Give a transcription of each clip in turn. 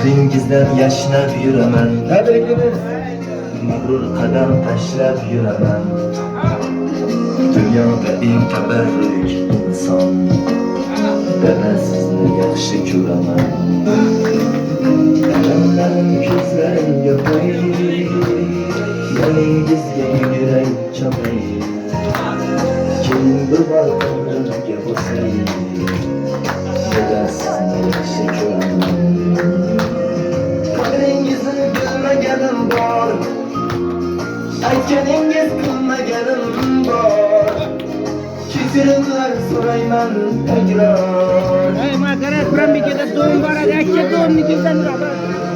mehringizdan yashnab yuraman. Tabriklaymiz. Mag'rur qadam tashlab yuraman. Dunyoda eng tabarruk inson. Dada sizni yaxshi ko'raman. Alamlarim ko'zlarimga qo'y. Yoningizga yuguray chopay. Kim bir bor umrimga bo'lsay. Dada sizni yaxshi ko'raman. Qadringizni bilmaganim bor. Aytganingiz qilmaganim bor. Kechirimlar so'rayman takror. Hey makarat bilan bekada do'm bor edi. Akka do'mni keldan uradi.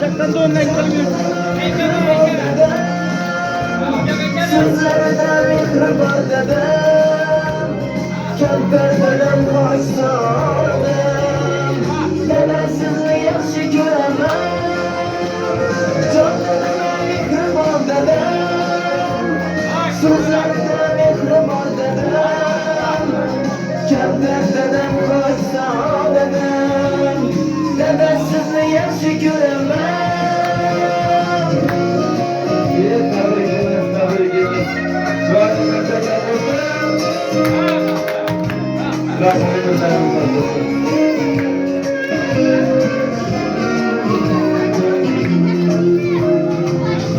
Chaqdan do'mdan kelib. Sizlarda mehr bor dadam. Kampir dadam qo'ysadim. Dada sizni yaxshi ko'raman. Jonlarda mehr bor dadam. Sizlarda mehr bor dadam. Kampir dadam qo'ysadim. Dada sizni yaxshi ko'raman.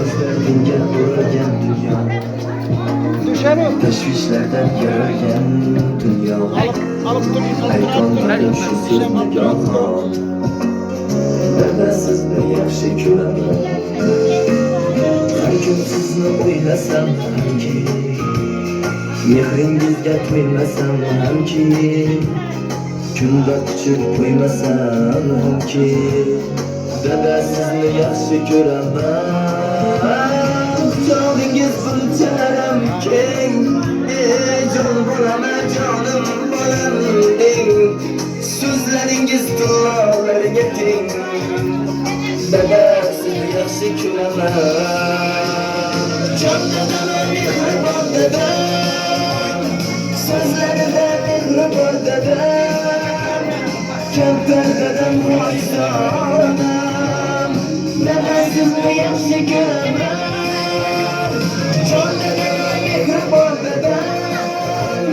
O'zgartinga o'ralgan dunyo, tashvishlardan yaralgan dunyo. Aytolmadim shu so'zni goho. Dada sizni yaxshi ko'raman. Har kun sizni o'ylasam hamki, mehringizga to'ymasam hamki, kunda quchib qo'ymasam hamki. Dada sizni yaxshi ko'raman. Joningiz bunchalar keng, jon bo'laman jonim bolam deng. So'zlaringiz tillolarga teng. Dada sizni yaxshi ko'raman. Jon dadam mehr bor dadam. So'zlarida mehr bor dadam. Kampir dadam qo'ysadim. Dada sizni yaxshi ko'raman. Jon dadam mehr bor dadam.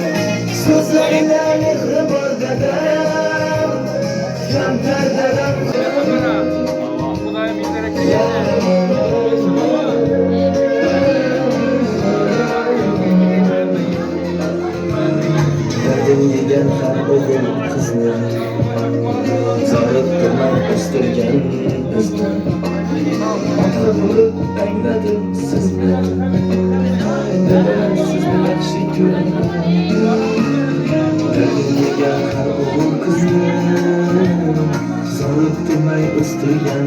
So'zlarida mehr bor dadam. Kampir dadam Xudoyim bizlarga yegan har o'g'il qizni zorit qilmay o'stirgan bizni. Ota bo'lib angladim sizni. Dada sizni yaxshi ko'raman. Yegan har o'g'il qizni zorit qilmay o'stirgan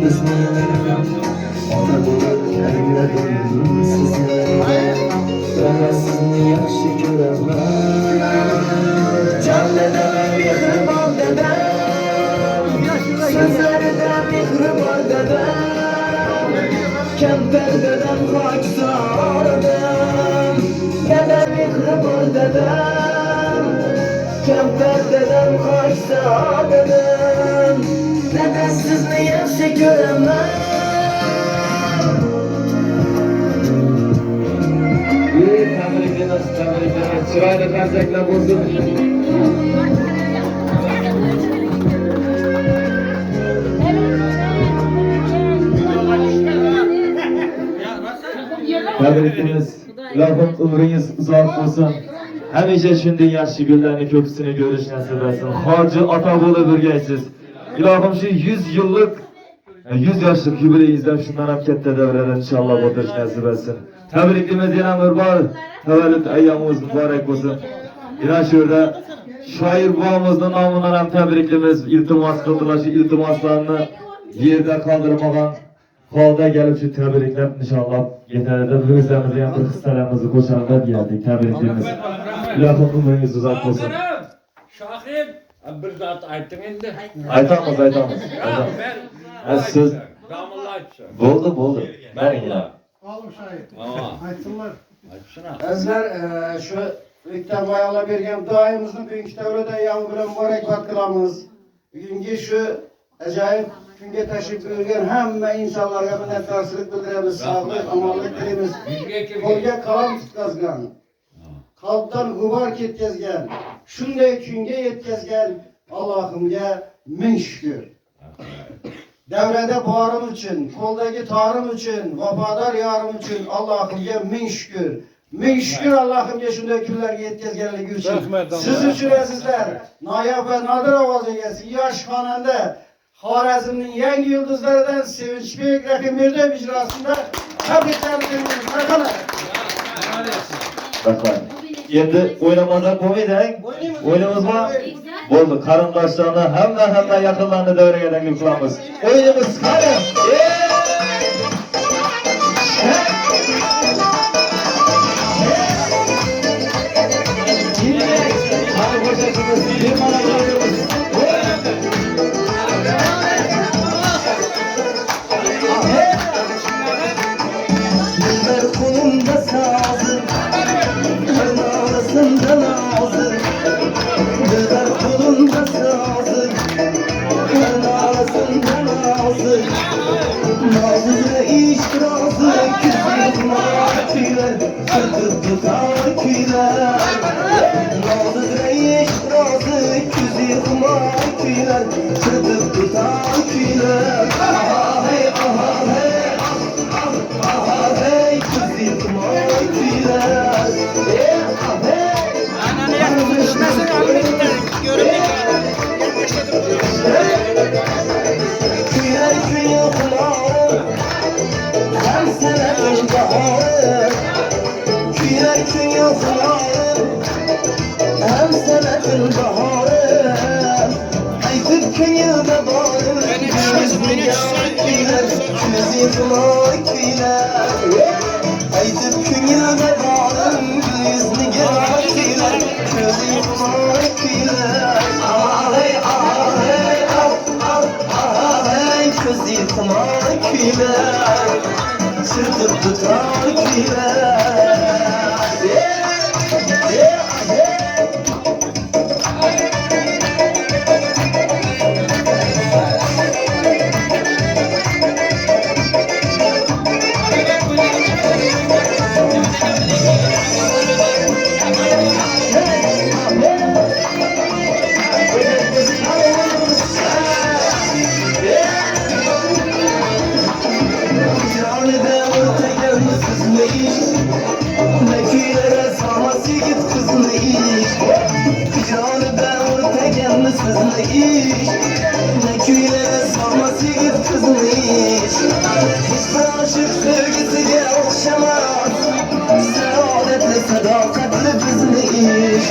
bizni. Ota bo'lib angladim sizni. Dada sizni yaxshi ko'raman. Jonlarda mehr bor dadam. So'zlarida mehr bor dadam. Kampir dadam qo'ysadim. Dada mehr bor dadam. Kampir dadam qo'ysadim. Dada sizni yaxshi ko'raman. Tabriklaymiz. Chiroyli qarsaklar bo'lsin. Tabriklaymiz. Ilohim umringiz uzoq bo'lsin. Hamisha shunday yaxshi kunlarni ko'pisini ko'rish nasib etsin. Hoji ota bo'lib o'rgaysiz. Ilohim shu 100 yillik 100 yoshlik yubileyingizdan shundan ham katta davralar inshaalloh o'tirish nasib etsin. Tabriklaymiz yana bir bor. Tavallud ayyomingiz muborak bo'lsin. Yana shu yerda shoir bobomizning nomidan ham tabriklaymiz. Iltimos qildilar, shu iltimoslarni yerda qoldirmagan holda kelib shu tabriklar inshaalloh yetadi. Bizlarimiz ham bir hissalarimizni qo'shamiz deydik. Tabriklaymiz. Ilohim umringiz uzoq bo'lsin. Shohib bir zot ayting endi. Aytamiz. Siz bo'ldi. Mana Oğlum şahit. Aa. Aytsınlar. Aytsana. Bizler şu ilkten bayağıla bergen duayımızın büyük devlete yağmur bilen mübarek kılamız. Bugünkü şu acayip Günge teşrif buyurgan hamma insonlarga minnatdorchilik bildiramiz, sog'lik, omonlik tilaymiz. Qo'lga qalam tutqazgan, qalbdan g'ubor ketkazgan, shunday kunga yetkazgan Allohimga ming shukr. Davrada borim uchun, qo'ldagi torim uchun, vafodor yorim uchun Allohimga ming shukr. Ming shukr Allohimga shunday kunlarga yetkazganligi uchun. Siz uchun azizlar, noyob va nodir ovoz egasi, yosh xonanda Xorazmning yangi yulduzlaridan Sevinchbek Rahimberdiyev ijrosida tabriklarni beramiz. Marhamat. Rahmat. Endi o'ynamazdan bo'lmaydi-a? O'ynamizmi? Bo'ldi, qarindoshlarni hamma yaqinlarni davraga taklif qilamiz. O'yinimiz qani? Kolumda sazım, karnalısında nazım. Dilber kolumda sazım, karnalısında nazım. Nazlı'da iştirazı, küsüme küler, sırtı tutar küler. Nazlı'da iştirazı, küsüme küler, sırtı tutar küler. Aha hey, aha hey. Aytıp künye'de bağırım, yüzünü gel közü yıkmak güler. Ahey, ahey, ahey, közü yıkmak güler. Sırtıp tutar güler. Aşık sevgisiyle okşamaz, saadetle sadakatli bizni iş.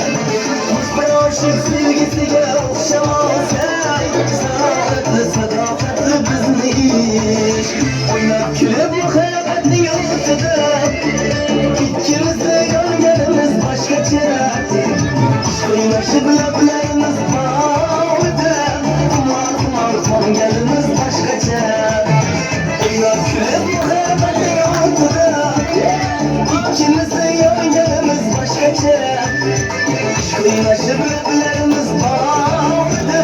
Aşık sevgisiyle okşamaz, saadetle sadakatli bizni iş. Oynab kulib muhabbatni yo'qotida, ikkimizda yonganimiz boshqacha. O'ynashib lablaymiz bog'ida, xumor qonganimiz boshqacha. Oynab kulib muhabbatni yo'qotida, ikkimizda yonganimiz boshqacha. O'ynashib lablaymiz bog'ida,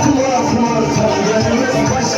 xumor qonganimiz boshqacha.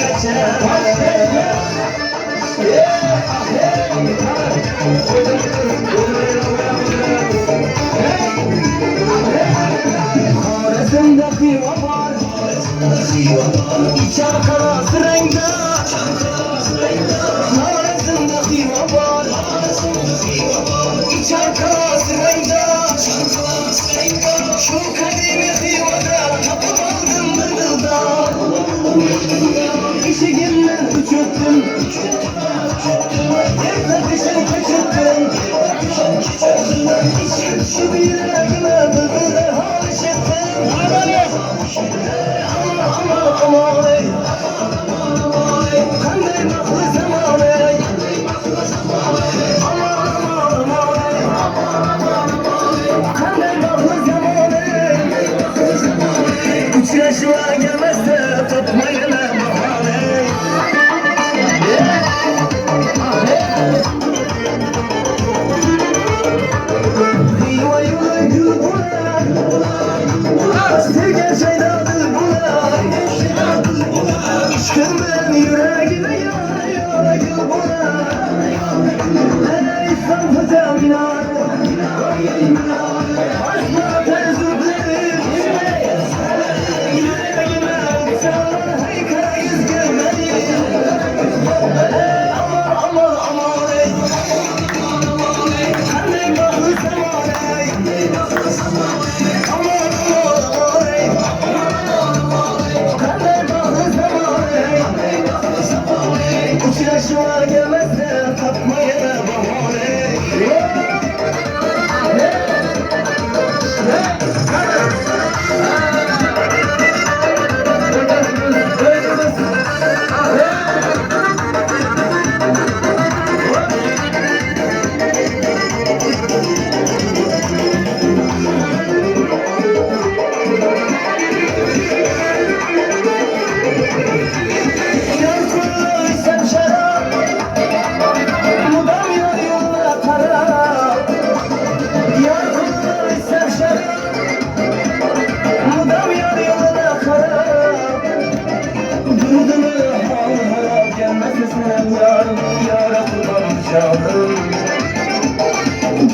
Uçulaşma gelmezse tapmaya bahane.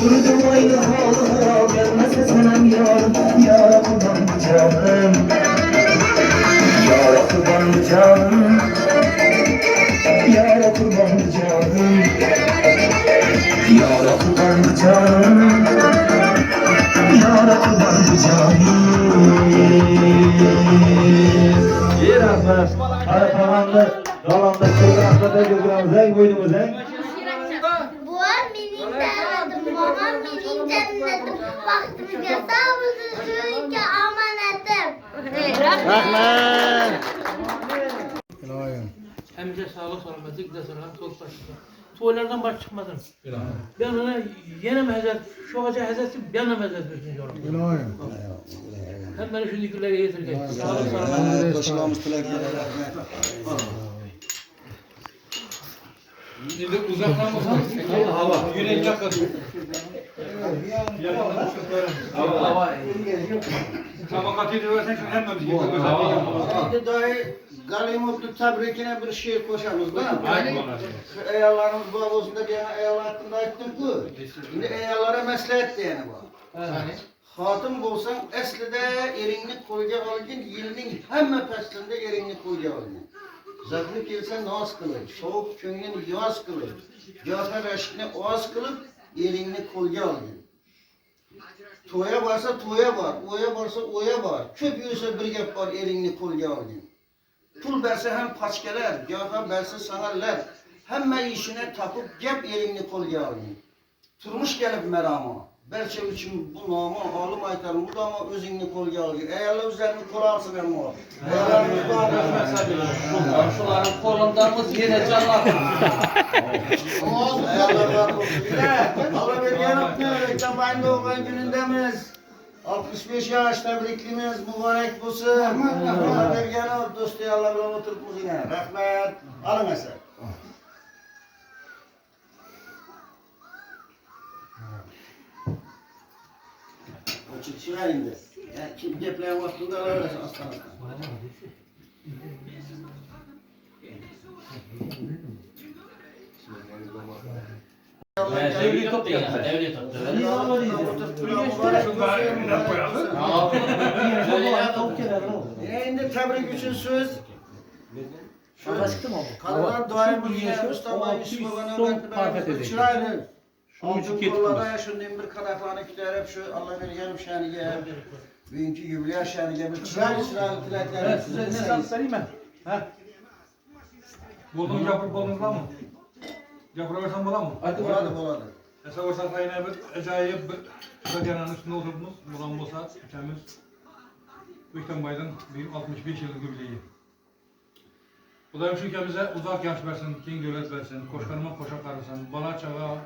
Durdum aynı halıma gelmezse senem yarım. Yara kurban canım, yara kurban canım, yara kurban canım, yara kurban canım, yara kurban canım. İyi rahmet. Hadi tamamdır. Dalanda kırgınakta da gözümüze boynumuza. Buam mining dedim, babam mining dedim. Baktım yatağımızı suyunca amanetim. Hemce sağlık selametlik de sana çok başka. Tuvalardan baş çıkmadın. Ben ona yine mi hazret, şu hoca hazreti ben de hazret versin diyorum. Hem beni şu dikilere getirgen. Sağlık selametlik. Başkanımız tilekleri. Şimdi uzaktan bakalım. Hava. Yürek yakın. Hava. Tamam katili versen şu hemen bir Şimdi dahi Galimutlu tebrikine bir şiir koşarız değil mi? Eyallarımız bu avuzunda bir eyal hakkında ettim ku. Şimdi eyallara mesleğet diyeni bu. Hatun bolsan eslide eringni qo'lga olgin, yilning hamma faslida eringni qo'lga olgin. Zahri kelsa noz qilib, sovuq ko'nglin yoz qilib, jofa rashkni oz qilib, eringni qo'lga olgin. To'ya borsa to'ya bor, o'ya borsa o'ya bor. Ko'p yursa bir gap bor, eringni qo'lga olgin. Pul bersa ham pochkalar, jofa bersa sanarlar. Hamma ishini topib, gap eringni qo'lga olgin. Turmush kelib maramo. Barcha uchun bu nomi olim aytar, bu nomi o'zingni qo'lga olgin. Ayollar o'zlarini qo'rarsin ham o. Ayollarimiz bor rahmat. Shularning qo'lindamiz yana jonlanadi. Ayollar bor. Allah berganlikni aytamayın doğgan günündemiz. 65 yaş tebriklimiz mübarek bo'lsin. Allah berganlik do'sti Allah bilan o'tiribmiz yine. Rahmat. Alın eser. Çıkışına indi. Yani kim gepleyen vaktinde alırız aslında. Devlet toptu ya, devlet toptu. Endi tebrik için söz. Kadınlar daim bir Mustafa Yusuf'un çıraylı. Altın kollarda yaşındığım bir kadafani kütürüp şu Allah vereceğim şaniye. Bugünkü yübilya şaniye bir çıraylı tileklerim. Size ne sağlık vereyim ben? Buldun yapıp bulunuzlar mı? Yapıversen bulan mı? Boladı. Mesela o satayına bir acayip bir radyanın üstünde oturdunuz. Bulan olsa ülkemiz Büyükten Bay'dan bir 65 yıllık jubileyi. Bu da şu ülkemize uzak yaş versin, keng devlet versin, koşkanıma koşa karısın, bala çağa,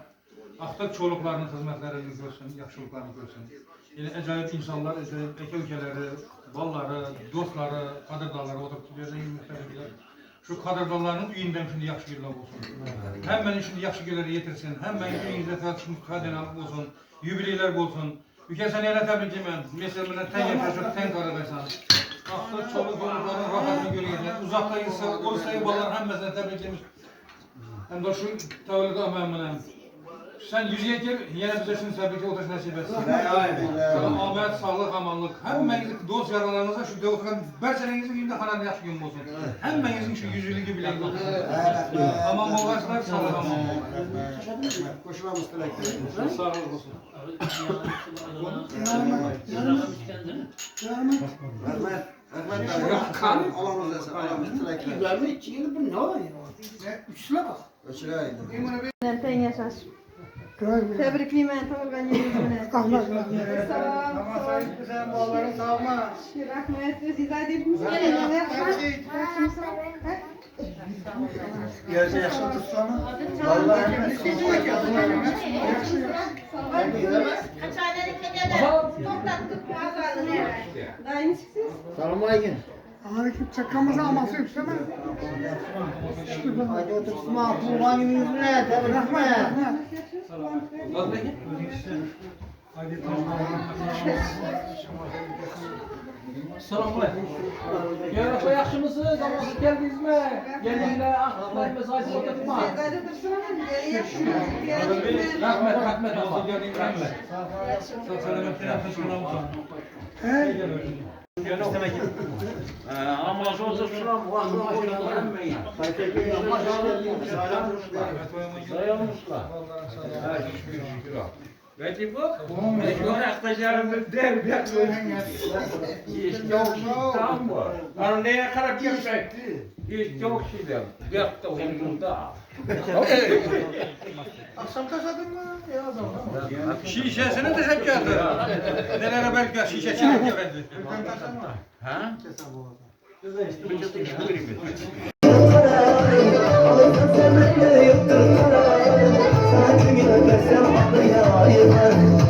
aktak çoluklarının hizmetlerini görsün, yaxşılıklarını görsün. Yine acayip insanlar, acayip ülke ülkeleri, balları, dostları, kadırdaları oturup tutuyorsun, muhtemelen. Şu kadırdalarının üyinden şimdi yaxşı günler olsun. Hem beni şimdi yaxşı günleri getirsin, hem beni üyünüzde tartışmış kadenalık olsun, jubileyler olsun. Ülke seni ele tebrik edeyim. Mesela bana ten yapacak, ten kararaysan. Aklı çoluk çocukların rahatını görüyorsun. Uzakta olsa babalar hem mesela tebrik edeyim. Hem de şu tavırda amemine. Sen 100 gel yine bize şunu tabii ki oturuş nasip etsin. Sana ahmet, sağlık, amanlık. Hemmenizin dost yaralarınıza şu doğukan bersenenizin günde hanan yaş gün olsun. Hemmenizin şu yüzülüğü bile olsun. Aman boğazlar, sağlık amanlık. Koşmamız dilekleri. Sağlık olsun. Yok kan alamız desin. Alamız dilekleri. Verme içini bu ne var ya? Üçüne bak. Öçüreydi. Tebrikliyim tavırgan yerine. Sağ ol. Rahmet siz aydınız. Gerçi yaşlı tutsana. Vallahi Aleyküm çakamızı alması yükseme. hadi oturtma. Tuğban gibi yüzüne. Tabii rahmet. Selamünaleyküm. Yarışma yaxşımısınız? Namazı geldiniz mi? Gelinler, aklıklar mesajı oturtma. Rahmet, rahmet ama. Rahmet. Çok selametler, teşekkür ederim. Namazı oturtma. Dayanmışlar. Belki bu, belki arkadaşlarımız der, belki tam bu. Ama neye kadar gerçekti? Hiç çok şeyler, belki de omuzda. Akşam taşadın mı? Ya zaman. Şişesini de hep geldi. Nelere belki şişesini hep geldi. Ha?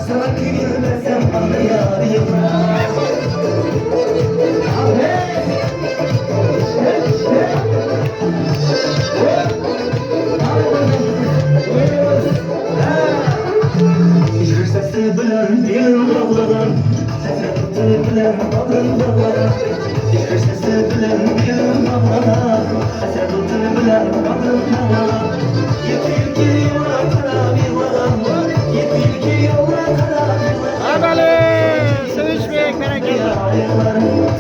Sana gülmesem anlayayım. Sesi bilen dilim dağladan, sesi bilen bağrım dağladan. Sesi bilen dilim dağladan, sesi bilen bağrım dağladan. Yeter ki yola kadar bir varan, yeter ki yola kadar bir varan. Abale, sevişmeyek bereket.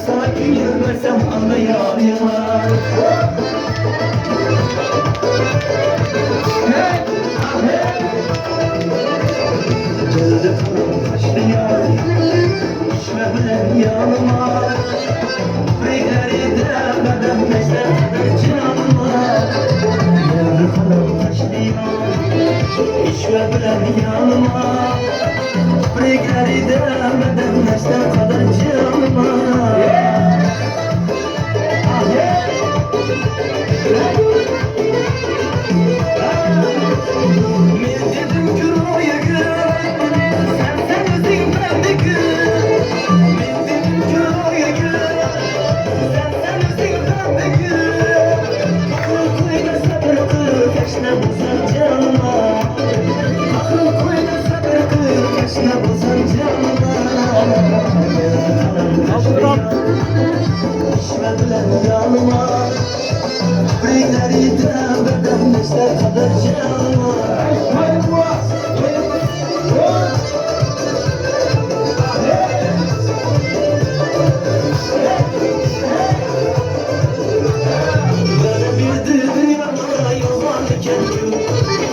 Sana gülmesem anlayayım. Geldi fırın kaçtı yar, içme bilen yanıma. Beygari demeden neşter canıma. Geldi fırın kaçtı yar, içme bilen yanıma. Beygari demeden neşter kadar canıma. Dedim ki roya sen özün bende gül. Dedim ki roya sen özün bende gül. Akıl koyda sabır kıl kaşına bozan canıma. Akıl koyda sabır kıl kaşına bozan canıma. İşme bilen yanıma. Beyleri demeden neşter kadar canıma. Böyle bir dünyada yol varken gül,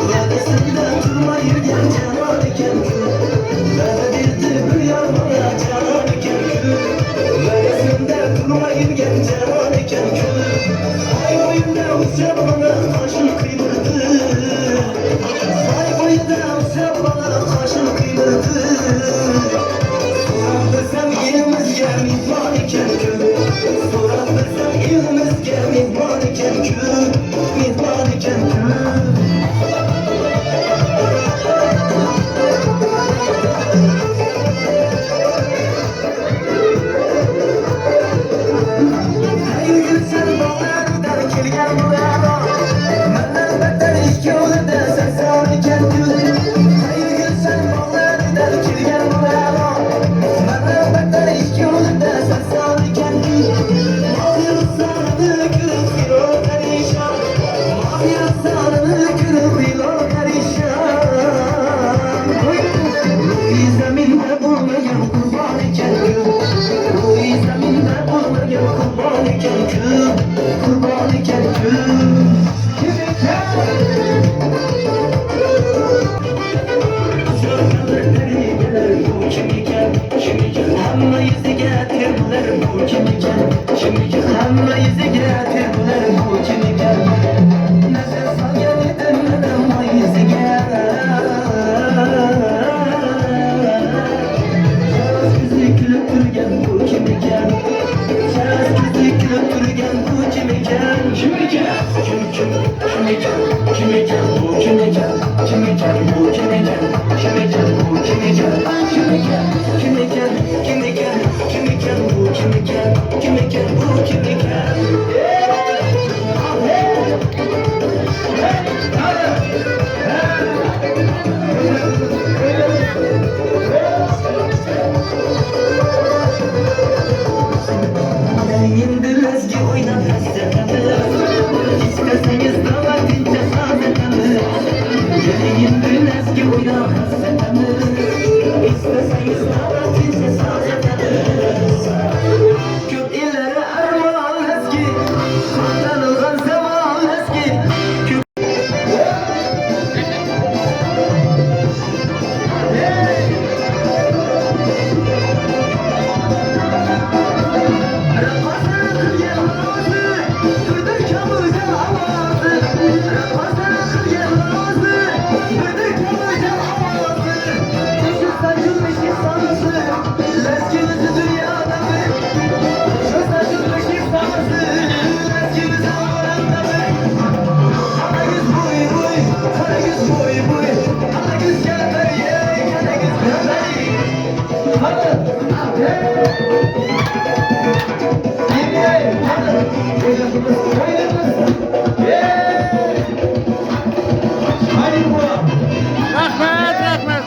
böylesinden durmayı gel canarken gül. Böyle bir dünyada canarken gül, böylesinden durmayı gel canarken gül. Ay oyunda uçak bana taşın kıydırdı. Hamma yüzüge tirbular bu kim iken? Hamma yüzüge tirbular bu kim iken? Nefes algan edim men o yüzüge. Çaraz bizi külüp turgan bu kim iken? Çaraz bizi külüp turgan bu kim iken? Kim iken? Kim iken? Kim iken? Bu kim iken? Kim iken? Bu kim iken? Kim iken? Bu kim iken? Kim iken? Kim iken? Kim iken? Kim iken? Bu kim iken? Kim iken? Bu kim iken? Elimdir ezgi oynat hasretimi. İsteseniz davetince saadetimi. Elimdir ezgi oynat hasretimi. İsteseniz davetince saadetimi. Köp illere armağan eski. Tanılgan zaman eski. Rahmet, rahmet.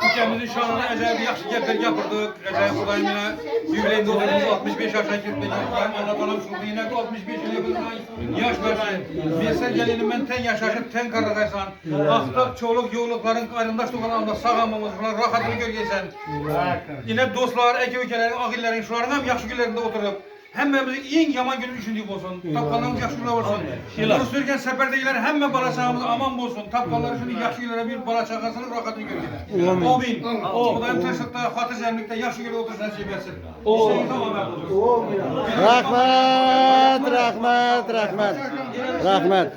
Ülkemizin şanına acayip yaxşı gepler yapırdık. Acayip Xudayım yine yübileyinde olduğumuz 65 yaşına girdik. Ben anlatalım şurada yine 65 yıl yapılgan yaş versin. Bilsen gelinim ben ten yaşaşıp ten kararaysan. Ahtak çoğuluk yoğulukların ayrındaş dokanağında sağlamamız falan rahatını görgeysen. Yine dostlar, eki ülkelerin, ahillerin, şuların hem yaxşı günlerinde oturup hemmemizin en yaman günü üçüncü olsun. Tapkanlarımız yaxşı günler olsun. Bunu sürgen seferdekiler hemme bala çağımız aman olsun. Tapkanlar şimdi yaxşı günlere bir bala çağasının rahatını görgeyler. Amin. Xudayım teşvikte, hatır cemlikte yaxşı günler otursan şey versin. İşte tamam olsun. Rahmet, rahmet, rahmet. Rahmet.